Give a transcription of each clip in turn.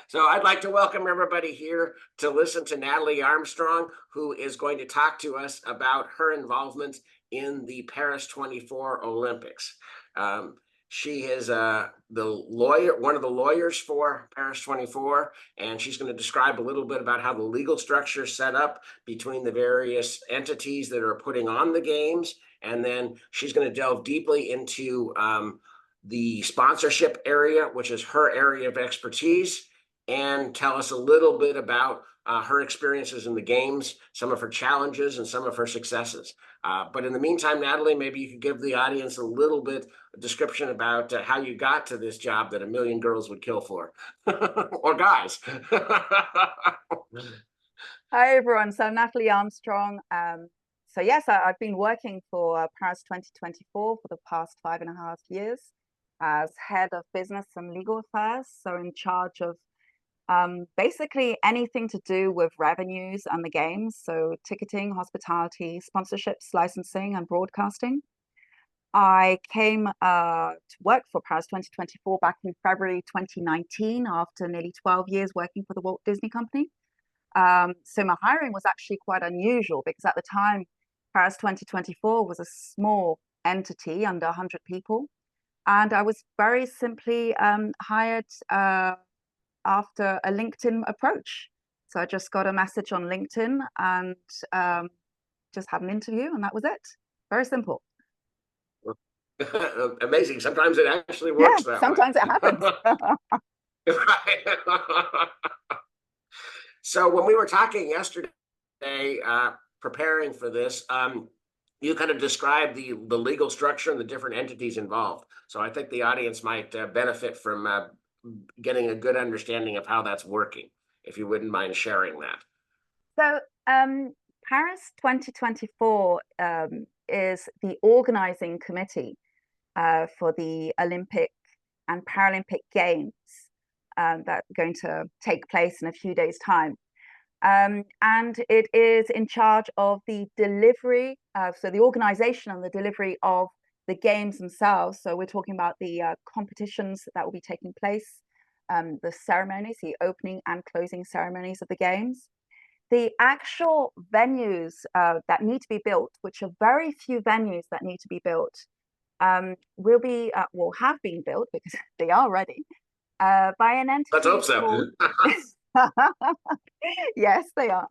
So I'd like to welcome everybody here to listen to Natalie Armstrong, who is going to talk to us about her involvement in the Paris 24 Olympics. She is one of the lawyers for Paris 24, and she's going to describe a little bit about how the legal structure is set up between the various entities that are putting on the games. And then she's going to delve deeply into the sponsorship area, which is her area of expertise, and tell us a little bit about her experiences in the games, some of her challenges, and some of her successes. But in the meantime, Natalie, maybe you could give the audience a little bit of description about how you got to this job that a million girls would kill for, or guys. Hi, everyone. So I'm Natalie Armstrong. So yes, I've been working for Paris 2024 for the past 5.5 years as head of business and legal affairs. So in charge of basically anything to do with revenues and the games. So ticketing, hospitality, sponsorships, licensing, and broadcasting. I came to work for Paris 2024 back in February 2019 after nearly 12 years working for the Walt Disney Company. So my hiring was actually quite unusual because at the time, Paris 2024 was a small entity under 100 people. And I was very simply hired after a LinkedIn approach. So I just got a message on LinkedIn and just had an interview, and that was it. Very simple. Amazing. Sometimes it actually Yeah, works that way. sometimes it happens. So when we were talking yesterday, preparing for this, you kind of described the legal structure and the different entities involved. So I think the audience might benefit from getting a good understanding of how that's working, if you wouldn't mind sharing that. So Paris 2024 is the organizing committee for the Olympic and Paralympic Games that are going to take place in a few days' time. And it is in charge of the delivery, so the organization and the delivery of the games themselves. So we're talking about the competitions that will be taking place, the ceremonies, the opening and closing ceremonies of the games. The actual venues that need to be built, which are very few venues that need to be built, have been built because they are ready by an entity. Let's hope so. Called... Yes, they are.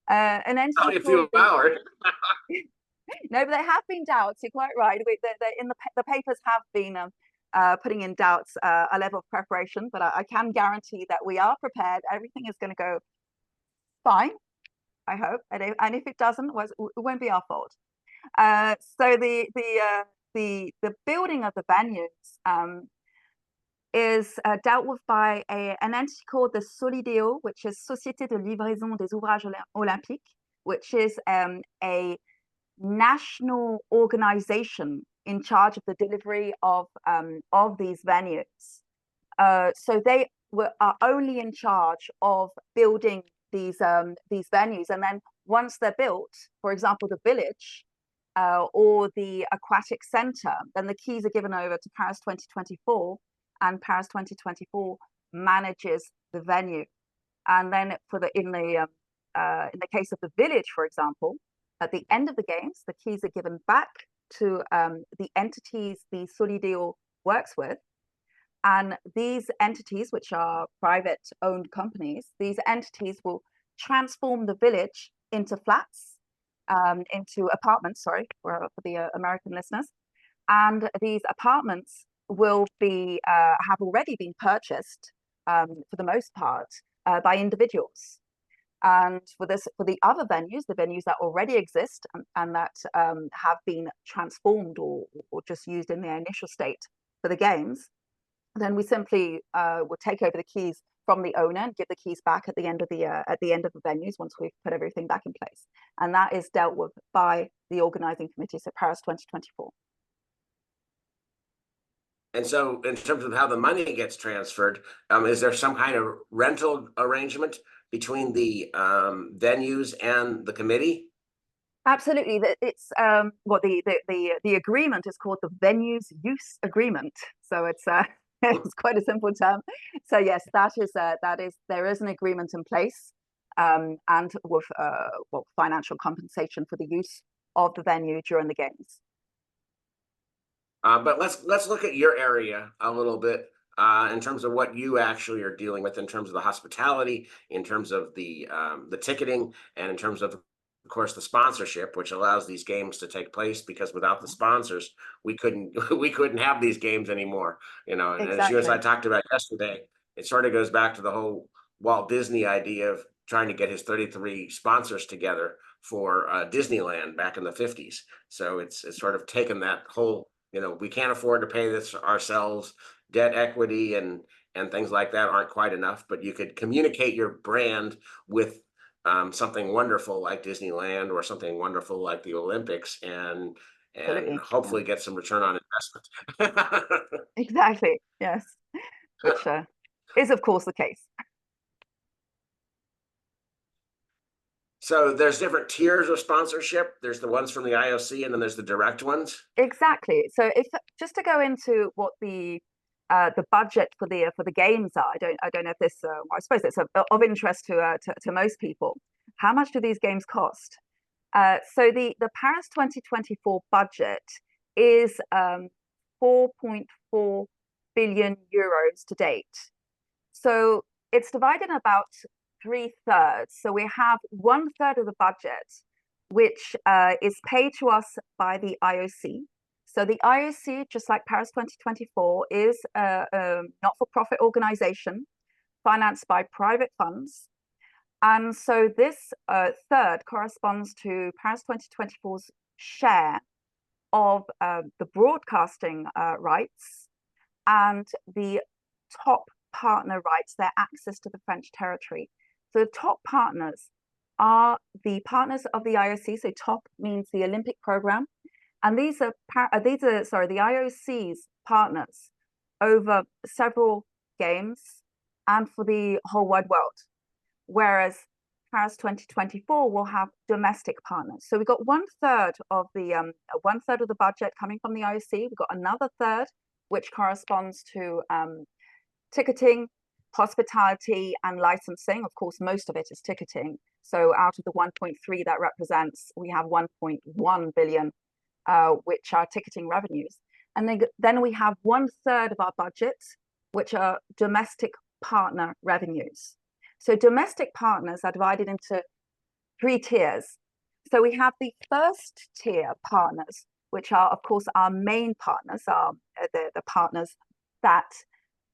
An entity only a few hours. No, but there have been doubts. You're quite right. In the papers have been putting in doubts a level of preparation, but I can guarantee that we are prepared. Everything is going to go fine, I hope. And if it doesn't, it won't be our fault. So the building of the venues is dealt with by an entity called the Solideo, which is Société de Livraison des Ouvrages Olympiques, which is a national organization in charge of the delivery of these venues. So they are only in charge of building these venues, and then once they're built, for example, the village or the aquatic center, then the keys are given over to Paris 2024, and Paris 2024 manages the venue. And then in the case of the village, for example, at the end of the games, the keys are given back to the entities the Solideo works with. And these entities, which are private-owned companies, these entities will transform the village into flats, into apartments, sorry, for the American listeners. And these apartments will have already been purchased, for the most part, by individuals. And for the other venues, the venues that already exist and that have been transformed or just used in their initial state for the games, then we simply will take over the keys from the owner and give the keys back at the end of the venues once we've put everything back in place. And that is dealt with by the organizing committee, so Paris 2024. And so in terms of how the money gets transferred, is there some kind of rental arrangement between the venues and the committee? Absolutely. It's the agreement is called the venues use agreement. So it's It's quite a simple term. So yes, there is an agreement in place, and with well, financial compensation for the use of the venue during the games. But let's look at your area a little bit in terms of what you actually are dealing with in terms of the hospitality, in terms of the ticketing, and in terms of course, the sponsorship, which allows these games to take place. Because without the sponsors, we couldn't we couldn't have these games anymore. You know, and as you as I Exactly. talked about yesterday, it sort of goes back to the whole Walt Disney idea of trying to get his 33 sponsors together for Disneyland back in the 50s. So it's sort of taken that whole, you know, we can't afford to pay this ourselves, debt equity and things like that aren't quite enough, but you could communicate your brand with something wonderful like Disneyland or something wonderful like the Olympics, and Absolutely. Yeah. hopefully get some return on investment. Exactly. Yes. Which is of course the case. So there's different tiers of sponsorship. There's the ones from the IOC, and then there's the direct ones. Exactly. So if just to go into what the budget for the games are, I don't know if this I suppose it's of interest to most people. How much do these games cost? So the Paris 2024 budget is 4.4 billion euros to date. So it's divided in about three thirds. So we have one third of the budget, which is paid to us by the IOC. So the IOC, just like Paris 2024, is a not-for-profit organization financed by private funds. And so this third corresponds to Paris 2024's share of the broadcasting rights and the top partner rights, their access to the French territory. So the top partners are the partners of the IOC. So top means the Olympic program, and these are the IOC's partners over several games and for the whole wide world. Whereas Paris 2024 will have domestic partners. So we've got one third of the budget coming from the IOC. We've got another third, which corresponds to ticketing, hospitality, and licensing. Of course, most of it is ticketing. So out of the 1.3 that represents, we have 1.1 billion, which are ticketing revenues. And then we have one third of our budget, which are domestic partner revenues. So domestic partners are divided into three tiers. So we have the first tier partners, which are, of course, our main partners, are the partners that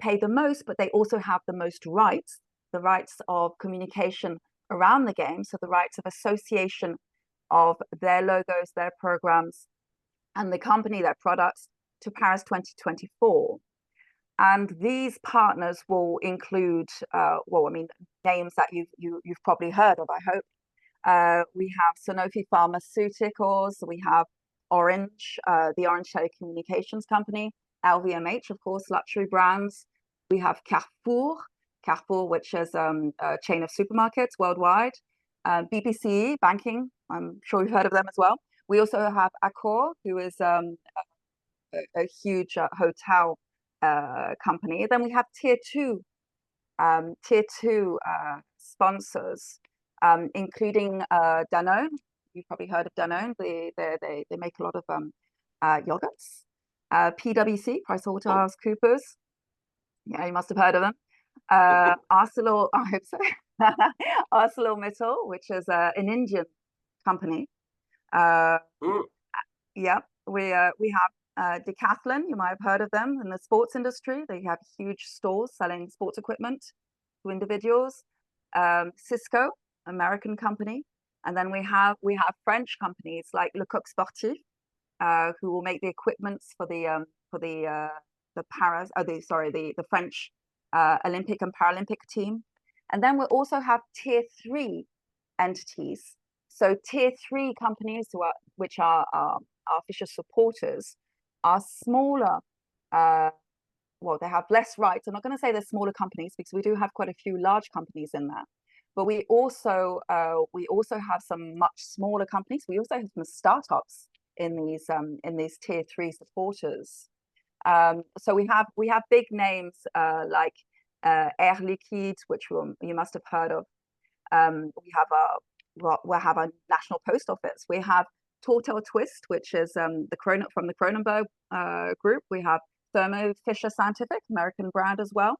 pay the most, but they also have the most rights, the rights of communication around the game, so the rights of association of their logos, their programs, and the company, their products, to Paris 2024. And these partners will include, names that you've probably heard of, I hope. We have Sanofi Pharmaceuticals, we have Orange, the Orange Telecommunications Company, LVMH, of course, luxury brands. We have Carrefour, which is a chain of supermarkets worldwide. BPCE, banking, I'm sure you've heard of them as well. We also have Accor, who is a huge hotel company. Then we have tier two sponsors, including Danone. You've probably heard of Danone. They make a lot of yogurts. PwC, PricewaterhouseCoopers. Yeah, you must have heard of them. Arcelor, I hope so. ArcelorMittal, which is an Indian company. Yeah, we have Decathlon. You might have heard of them in the sports industry. They have huge stores selling sports equipment to individuals. Cisco, American company, and then we have French companies like Le Coq Sportif, who will make the equipments for the Paris, the French Olympic and Paralympic team. And then we also have tier three entities. So tier three companies which are our official supporters are smaller. Well, they have less rights. I'm not going to say they're smaller companies because we do have quite a few large companies in that. But we also have some much smaller companies. We also have some startups in these tier three supporters. So we have big names like Air Liquide, which you must have heard of. We have a national post office. We have Tortel Twist, which is from the Cronenberg group. We have Thermo Fisher Scientific, American brand as well.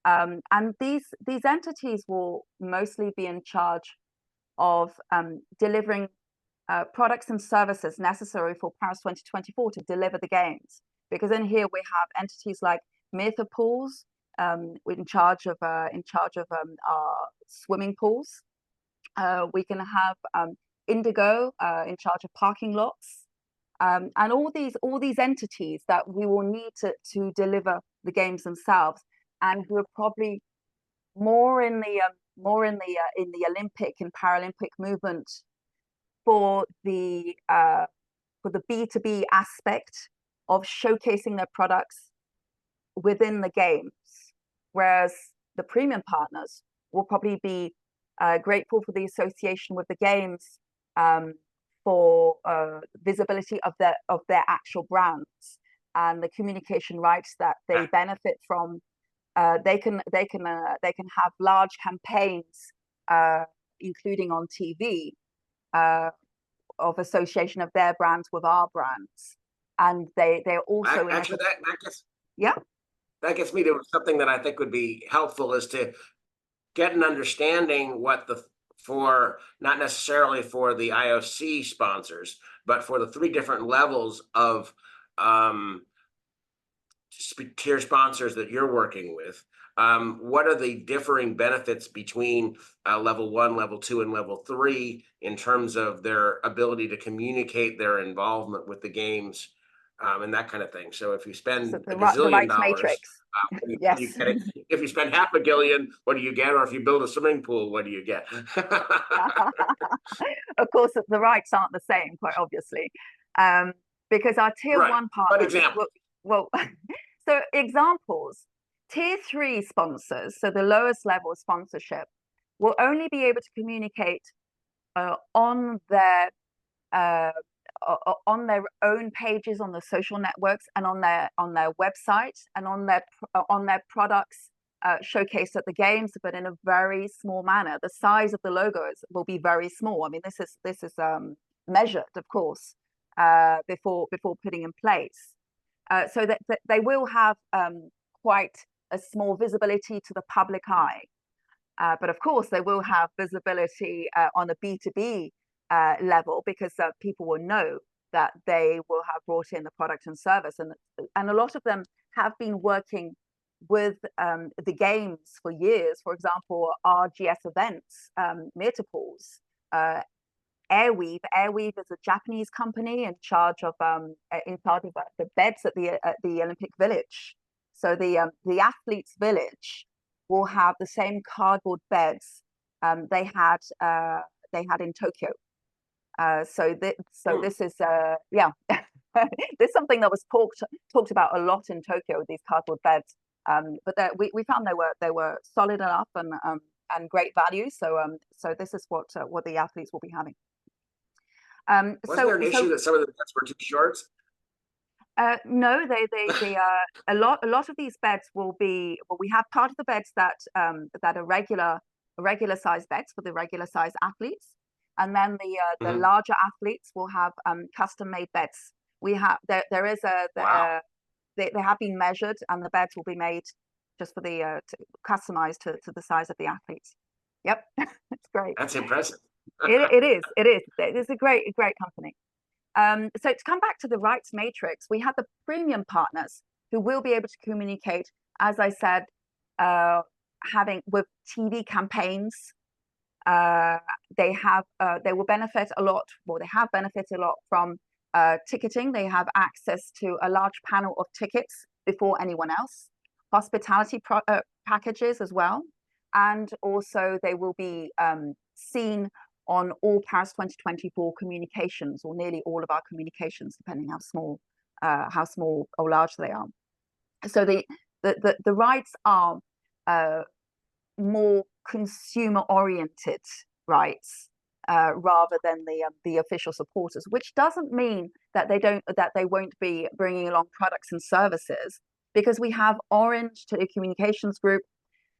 And these entities will mostly be in charge of delivering products and services necessary for Paris 2024 to deliver the games. Because in here we have entities like Meta Pools, in charge of our swimming pools. We can have Indigo in charge of parking lots, and all these entities that we will need to deliver the games themselves, and we're probably more in the Olympic and Paralympic movement for the B2B aspect of showcasing their products within the games, whereas the premium partners will probably be grateful for the association with the games, for visibility of their actual brands and the communication rights that they benefit from. They can have large campaigns, including on TV, of association of their brands with our brands, and they're also Actually, yeah. That gets me to something that I think would be helpful, is to get an understanding what for not necessarily for the IOC sponsors, but for the 3 different levels of tier sponsors that you're working with. What are the differing benefits between level 1, level 2, and level 3 in terms of their ability to communicate their involvement with the games, and that kind of thing? So if you spend $1 gazillion, Yes. If you spend half $1 billion, what do you get? Or if you build a swimming pool, what do you get? Of course, the rights aren't the same, quite obviously, because our tier 1 partners. Well, so examples, tier 3 sponsors, so the lowest level of sponsorship, will only be able to communicate on their own pages on the social networks and on their website and on their products showcased at the games, but in a very small manner. The size of the logos will be very small. I mean, this is measured, of course, before putting in place, so that they will have quite a small visibility to the public eye. But of course, they will have visibility on a B2B level, because people will know that they will have brought in the product and service, and a lot of them have been working with the games for years. For example, RGS Events, Metapools, Airweave. Airweave is a Japanese company in charge of the beds at the Olympic Village. So the athletes' village will have the same cardboard beds they had in Tokyo. So this is this is something that was talked about a lot in Tokyo, these cardboard beds. But we found they were solid enough and great value. So this is what the athletes will be having. Was there an issue that some of the beds were too short? No, they a lot of these beds will be, well, we have part of the beds that are regular size beds for the regular size athletes, and then the larger athletes will have custom made beds. We have there is they have been measured, and the beds will be made just for the customized to the size of the athletes. Yep. It's great. That's impressive. It is. It's a great company. So to come back to the rights matrix, we have the premium partners who will be able to communicate, as I said, having with TV campaigns. They will benefit a lot, or they have benefited a lot from ticketing. They have access to a large panel of tickets before anyone else, hospitality packages as well, and also they will be seen on all Paris 2024 communications, or nearly all of our communications, depending how small or large they are. So the rights are more consumer oriented rights, rather than the official supporters, which doesn't mean that they won't be bringing along products and services, because we have Orange Telecommunications Group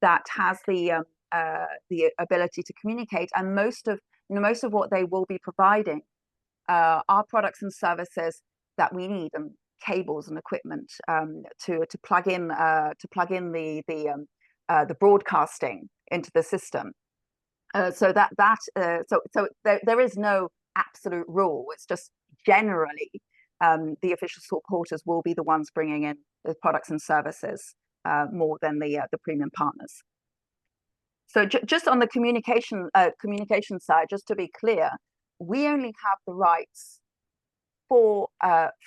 that has the ability to communicate, and most of what they will be providing are products and services that we need, and cables and equipment to plug in the broadcasting into the system. So there is no absolute rule. It's just generally the official supporters will be the ones bringing in the products and services more than the premium partners. So just on the communication side, just to be clear, we only have the rights for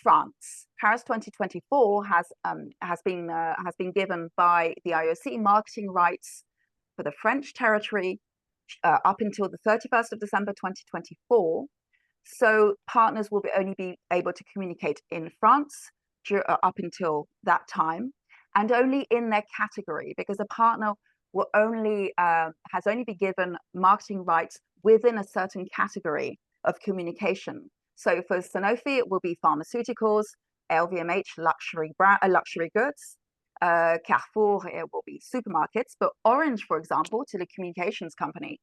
France. Paris 2024 has been given by the IOC marketing rights for the French territory up until the 31st of December 2024. So partners will only be able to communicate in France up until that time, and only in their category, because a partner will has only been given marketing rights within a certain category of communication. So for Sanofi, it will be pharmaceuticals, LVMH, luxury goods. Carrefour, it will be supermarkets. But Orange, for example, telecommunications company,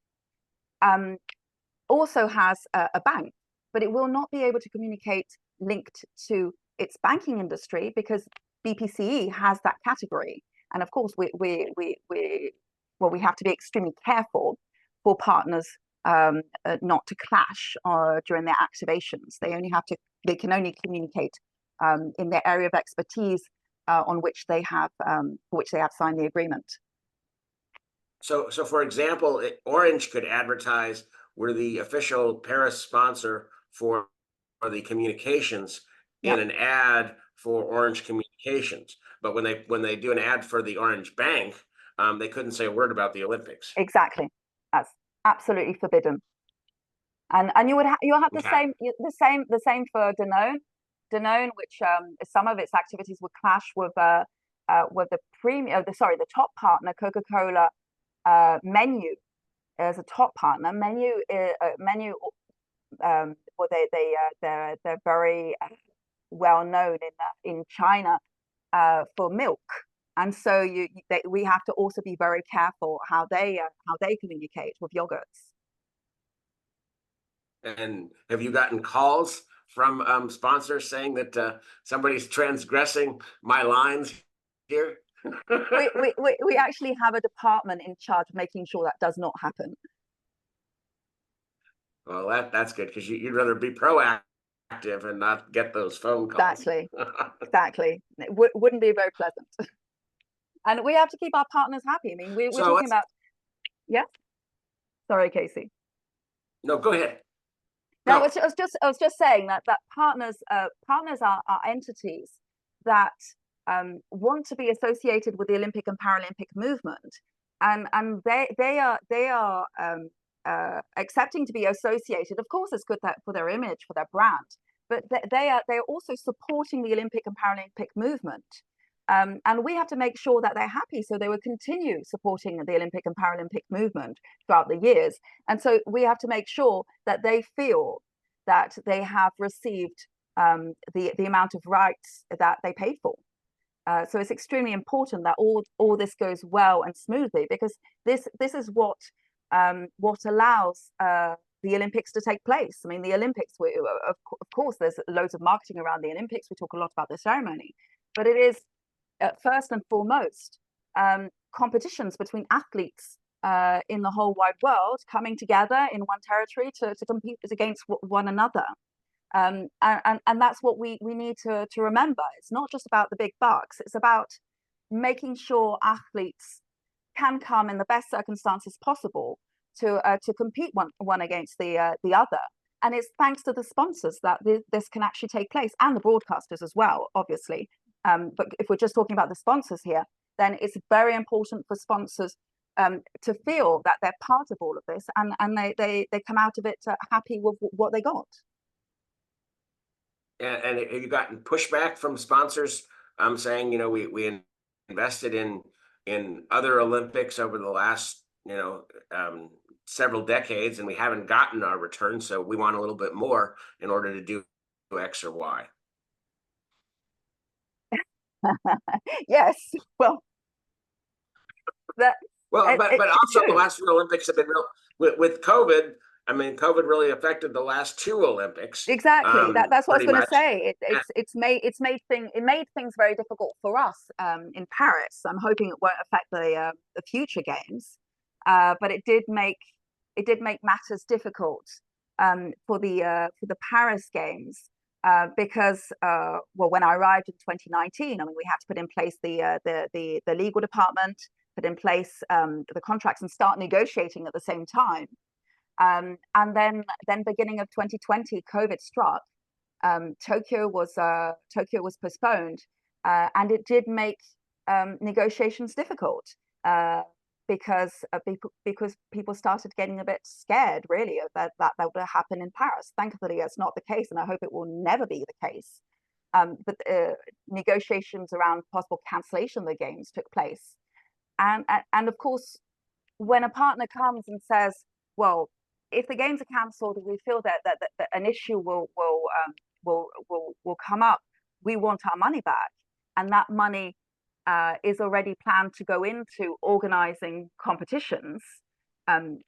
also has a bank, but it will not be able to communicate linked to its banking industry, because BPCE has that category. And of course, we have to be extremely careful for partners not to clash during their activations. They can only communicate in their area of expertise on which they have signed the agreement. So for example, Orange could advertise, we're the official Paris sponsor for the communications, in an ad for Orange Communications. But when they do an ad for the Orange Bank, they couldn't say a word about the Olympics. Exactly, that's absolutely forbidden. And you'll have the same for Danone. Danone, which some of its activities would clash with the top partner, Coca-Cola. Menu as a top partner. Menu, well, they're very well known in China for milk, and so we have to also be very careful how they communicate with yogurts. And have you gotten calls from sponsors saying that somebody's transgressing my lines here? we actually have a department in charge of making sure that does not happen. Well, that's good, because you'd rather be proactive and not get those phone calls. Exactly. It wouldn't be very pleasant. And we have to keep our partners happy. I mean, we're talking about. Yeah. Sorry, Casey. No, go ahead. No, I was just saying that partners are entities that want to be associated with the Olympic and Paralympic movement, and they are accepting to be associated. Of course, it's good for their image, for their brand, but they are also supporting the Olympic and Paralympic movement, and we have to make sure that they're happy, so they will continue supporting the Olympic and Paralympic movement throughout the years. And so we have to make sure that they feel that they have received the amount of rights that they paid for. So it's extremely important that all this goes well and smoothly, because this is what allows the Olympics to take place. I mean, the Olympics, of course, there's loads of marketing around the Olympics. We talk a lot about the ceremony, but it is first and foremost competitions between athletes in the whole wide world coming together in one territory to compete against one another. And that's what we need to remember. It's not just about the big bucks. It's about making sure athletes can come in the best circumstances possible to compete one against the other. And it's thanks to the sponsors that this can actually take place, and the broadcasters as well, obviously. But if we're just talking about the sponsors here, then it's very important for sponsors to feel that they're part of all of this, and they come out of it happy with what they got. And have you gotten pushback from sponsors saying, we invested in other Olympics over the last several decades and we haven't gotten our return, so we want a little bit more in order to do X or Y. Yes, well, that Well, but also the true. last few Olympics have been real with COVID. I mean, COVID really affected the last two Olympics, Exactly. That's what I was pretty going to much. say. It made things very difficult for us in Paris. I'm hoping it won't affect the future games, but it did make matters difficult for the Paris games because well, when I arrived in 2019, I mean, we had to put in place the legal department, put in place the contracts, and start negotiating at the same time. And then beginning of 2020, COVID struck. Tokyo was postponed, and it did make negotiations difficult because people started getting a bit scared, really, of that would happen in Paris. Thankfully, it's not the case, and I hope it will never be the case. But negotiations around possible cancellation of the games took place, and of course, when a partner comes and says, well, if the games are cancelled, we feel that an issue will come up. We want our money back, and that money is already planned to go into organising competitions. I mean,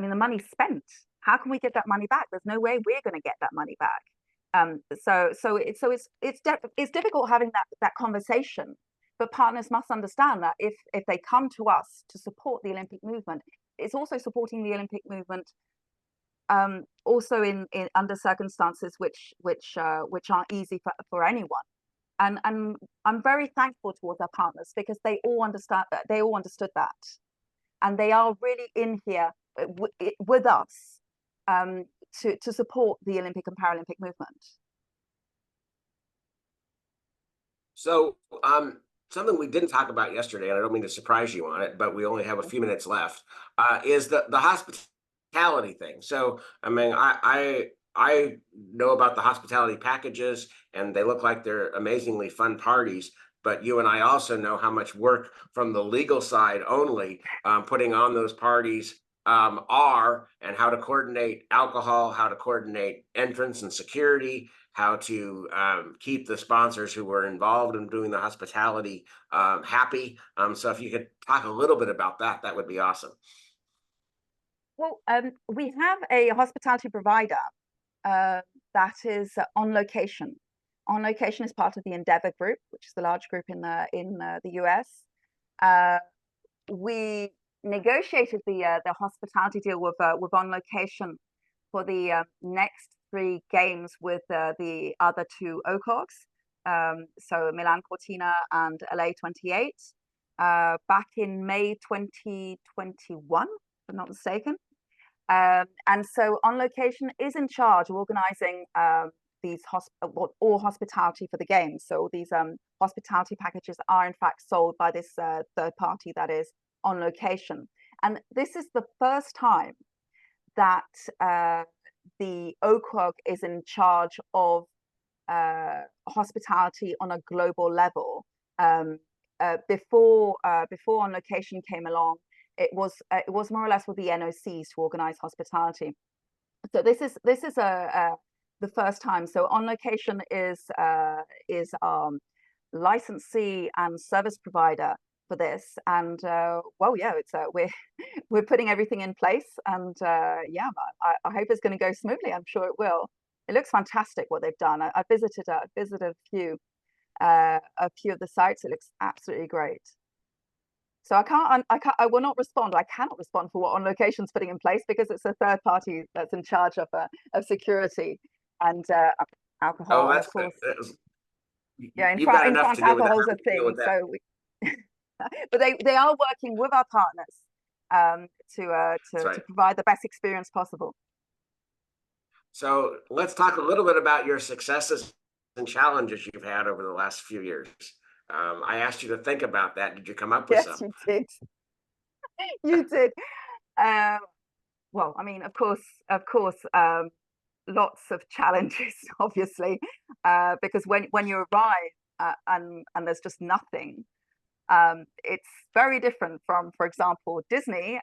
the money's spent. How can we get that money back? There's no way we're going to get that money back. It's difficult having that conversation. But partners must understand that if they come to us to support the Olympic movement, it's also supporting the Olympic movement also in under circumstances which aren't easy for anyone. And I'm very thankful towards our partners because they all understand that, they all understood that, and they are really in here with us to support the Olympic and Paralympic movement. So, something we didn't talk about yesterday, and I don't mean to surprise you on it, but we only have a few minutes left, is the hospitality thing. So, I mean, I know about the hospitality packages, and they look like they're amazingly fun parties. But you and I also know how much work from the legal side only putting on those parties are, and how to coordinate alcohol, how to coordinate entrance and security, how to keep the sponsors who were involved in doing the hospitality happy. So if you could talk a little bit about that, that would be awesome. Well, we have a hospitality provider that is on location. On location is part of the Endeavor Group, which is the large group in the US. We negotiated the hospitality deal with On Location for the next three games with the other two OCOGs, so Milan Cortina and LA 28, back in May 2021, if I'm not mistaken. And so On Location is in charge of organizing these all hospitality for the games. So these hospitality packages are in fact sold by this third party that is On Location. And this is the first time that the OCOG is in charge of hospitality on a global level. Before On Location came along, it was more or less with the NOCs to organize hospitality. So this is the first time. So On Location is licensee and service provider for this, and well, yeah, it's we're putting everything in place, and yeah, I hope it's going to go smoothly. I'm sure it will. It looks fantastic what they've done. I visited a few of the sites. It looks absolutely great. So I will not respond. I cannot respond for what On Location's putting in place because it's a third party that's in charge of security and Oh, alcohol, and of that's course, yeah, you've got in enough France, to do with that. alcohol is a Deal thing. with that. So, but they are working with our partners That's to right. provide the best experience possible. So let's talk a little bit about your successes and challenges you've had over the last few years. I asked you to think about that. Did you come up with Yes, some? you did. You did. Um, well, I mean, of course, lots of challenges, obviously, because when you arrive and there's just nothing, it's very different from, for example, Disney.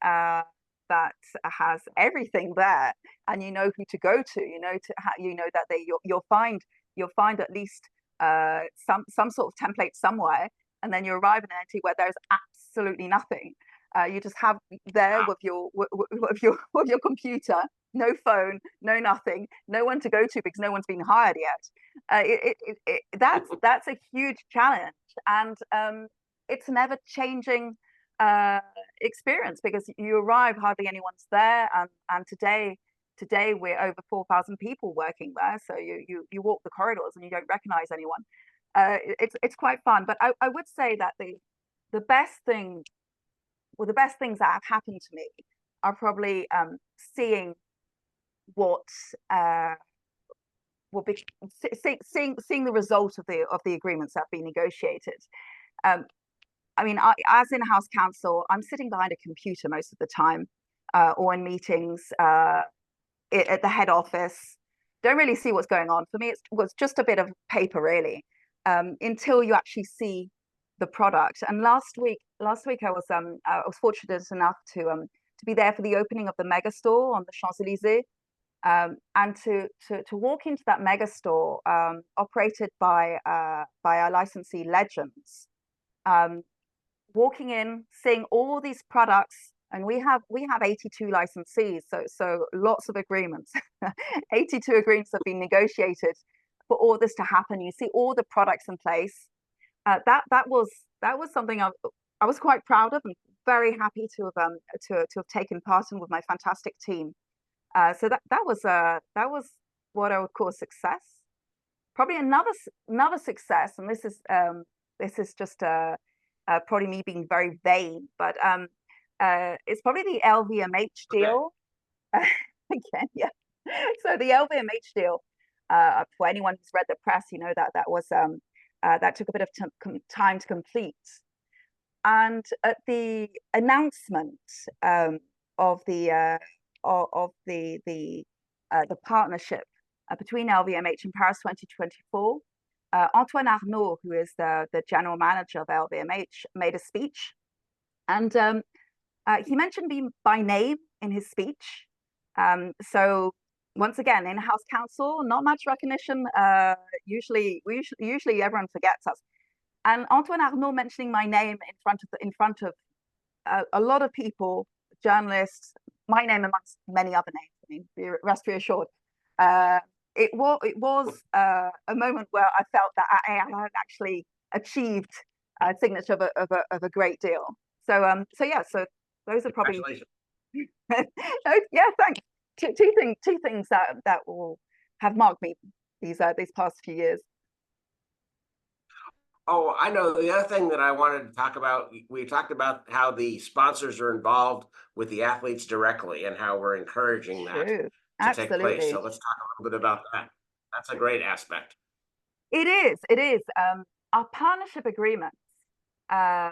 that has everything there, and you know who to go to. You know you know that you'll find at least some sort of template somewhere, and then you arrive in an entity where there's absolutely nothing. You just have there Wow. with your computer, no phone, no nothing, no one to go to because no one's been hired yet. That's a huge challenge, and it's an ever changing experience because you arrive, hardly anyone's there, and today we're over 4,000 people working there, so you walk the corridors and you don't recognize anyone. It's quite fun, but I would say that the best thing, well, the best things that have happened to me are probably seeing what will be seeing the result of the agreements that have been negotiated. Um, I mean, as in-house counsel, I'm sitting behind a computer most of the time, or in meetings at the head office. Don't really see what's going on. For me, it was just a bit of paper, really, until you actually see the product. And last week I was fortunate enough to be there for the opening of the mega store on the Champs-Élysées, and to walk into that mega store, operated by our licensee Legends. Um, Walking in, seeing all these products, and we have 82 licensees, so lots of agreements. 82 agreements have been negotiated for all this to happen. You see all the products in place. That was something I was quite proud of, and very happy to have taken part in with my fantastic team. So that was what I would call success. Probably another success, and this is just probably me being very vain, but it's probably the LVMH Okay. deal. Again, yeah. So the LVMH deal, for anyone who's read the press, you know that took a bit of time to complete. And at the announcement of the partnership between LVMH and Paris 2024, Antoine Arnault, who is the general manager of LVMH, made a speech, and he mentioned me by name in his speech. So once again, in-house counsel, not much recognition. Usually everyone forgets us. And Antoine Arnault mentioning my name in front of a lot of people, journalists, my name amongst many other names. I mean, rest reassured. It was a moment where I felt that I had actually achieved a signature of a great deal. So yeah, so those are probably Congratulations. yeah, thanks. Two things that will have marked me these past few years. Oh, I know. The other thing that I wanted to talk about, we talked about how the sponsors are involved with the athletes directly and how we're encouraging that True, to take place. absolutely. So let's talk a little bit about that. That's a great aspect. It is. It is. Our partnership agreements uh,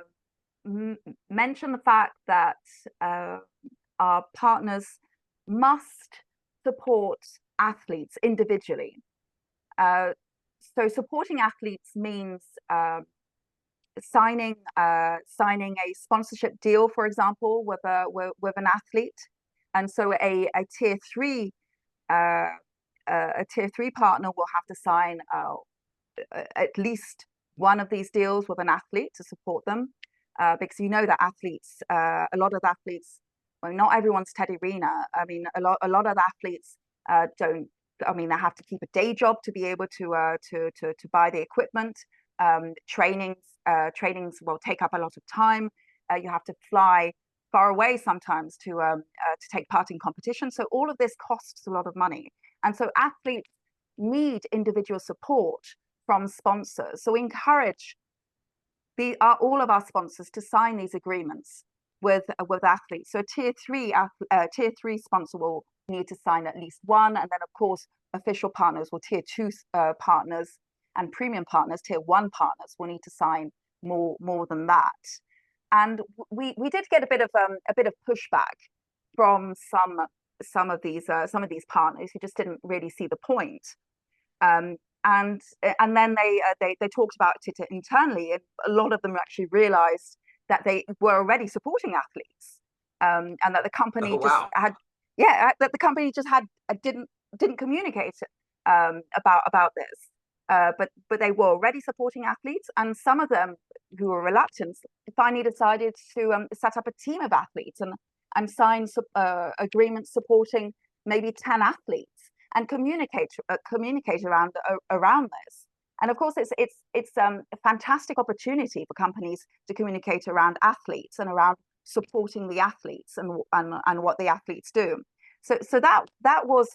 mention the fact that our partners must support athletes individually. Uh, so supporting athletes means signing a sponsorship deal, for example, with an athlete, and so uh, a tier three partner will have to sign at least one of these deals with an athlete to support them, because you know that a lot of athletes, well, not everyone's Teddy Rina. I mean, a lot of athletes don't. I mean, they have to keep a day job to be able to buy the equipment. Trainings will take up a lot of time. You have to fly far away sometimes to take part in competition. So all of this costs a lot of money, and so athletes need individual support from sponsors. So we encourage all of our sponsors to sign these agreements with athletes. So tier three sponsor will need to sign at least one, and then of course official partners, or tier two partners, and premium partners, tier one partners, will need to sign more than that. And we did get a bit of pushback from some of these partners who just didn't really see the point. Um, and then they talked about it internally, and a lot of them actually realized that they were already supporting athletes. and that the Oh, company just wow. had, yeah, that the company just had didn't communicate about this. But they were already supporting athletes, and some of them who were reluctant finally decided to set up a team of athletes and sign agreements supporting maybe 10 athletes and communicate around this. And of course, it's a fantastic opportunity for companies to communicate around athletes and around supporting the athletes and what the athletes do. So that was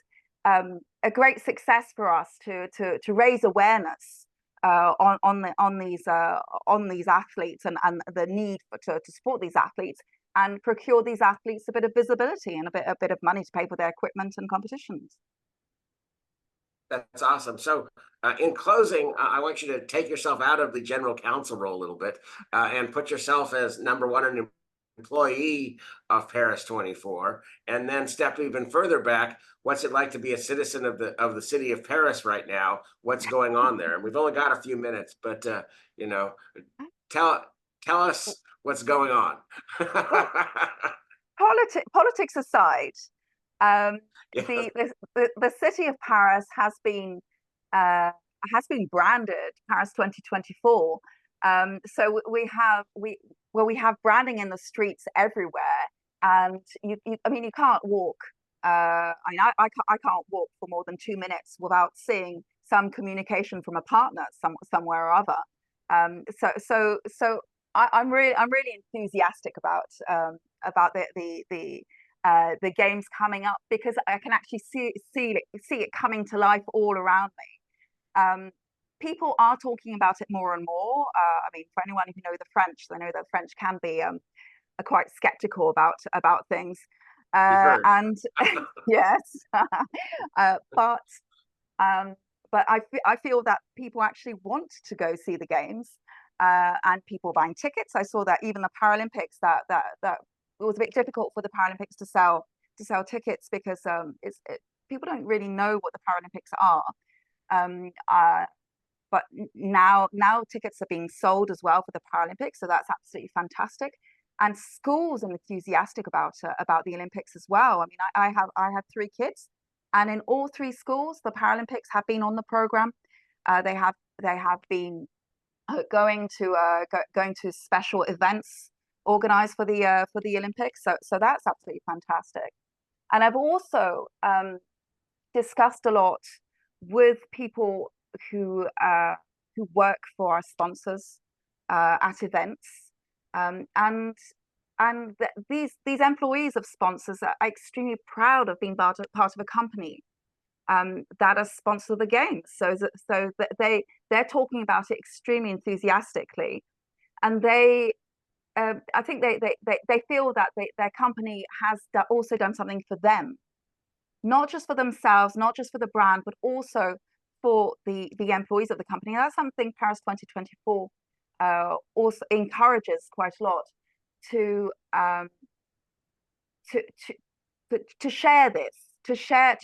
a great success for us to raise awareness on these athletes and the need to support these athletes and procure these athletes a bit of visibility and a bit of money to pay for their equipment and competitions. That's awesome. So, in closing, I want you to take yourself out of the general counsel role a little bit and put yourself as number one, an employee of Paris 24, and then step even further back. What's it like to be a citizen of the city of Paris right now? What's going on there? And we've only got a few minutes, but you know, tell tell us what's going on. Well, politics aside, um, Yeah. the city of Paris uh, has been branded Paris 2024. So we have branding in the streets everywhere, and I mean, you can't walk. I mean, I can't walk for more than 2 minutes without seeing some communication from a partner somewhere or other. So I'm really enthusiastic about the games coming up because I can actually see it coming to life all around me. People are talking about it more and more. I mean, for anyone who know the French, they know that French can be are quite skeptical about things. We've heard. And yes, but um, I feel that people actually want to go see the games, and people buying tickets. I saw that even the Paralympics that it was a bit difficult for the Paralympics to sell tickets because people don't really know what the Paralympics are. Um, uh, but now tickets are being sold as well for the Paralympics, so that's absolutely fantastic. And schools are enthusiastic about the Olympics as well. I mean, I have 3 kids, and in all 3 schools, the Paralympics have been on the program. They have been going to special events organized for the Olympics. So that's absolutely fantastic. And I've also discussed a lot with people who work for our sponsors at events, and these employees of sponsors are extremely proud of being part of a company that has sponsored the games. So that they're talking about it extremely enthusiastically, and I think they feel that their company has also done something for them, not just for themselves, not just for the brand, but also for the employees of the company. And that's something Paris 2024 also encourages quite a lot to um, to, to share this, to share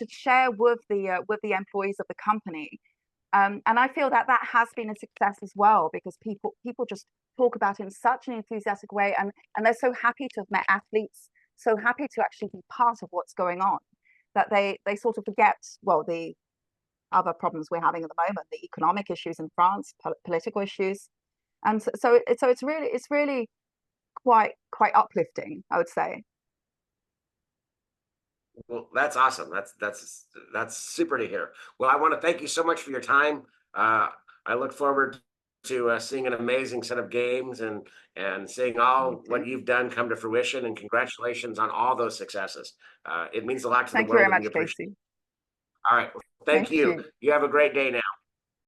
with the employees of the company. And I feel that has been a success as well because people just talk about it in such an enthusiastic way, and they're so happy to have met athletes, so happy to actually be part of what's going on, that they sort of forget, well, the other problems we're having at the moment, the economic issues in France, political issues, and so it's really quite uplifting, I would say. Well, that's awesome. That's super to hear. Well, I want to thank you so much for your time. I look forward to seeing an amazing set of games and seeing Me all too. what you've done come to fruition. And congratulations on all those successes. It means a lot to the Thank you world, very and we much, appreciate Casey. it. All right. Well, thank Thank you. you. You have a great day now.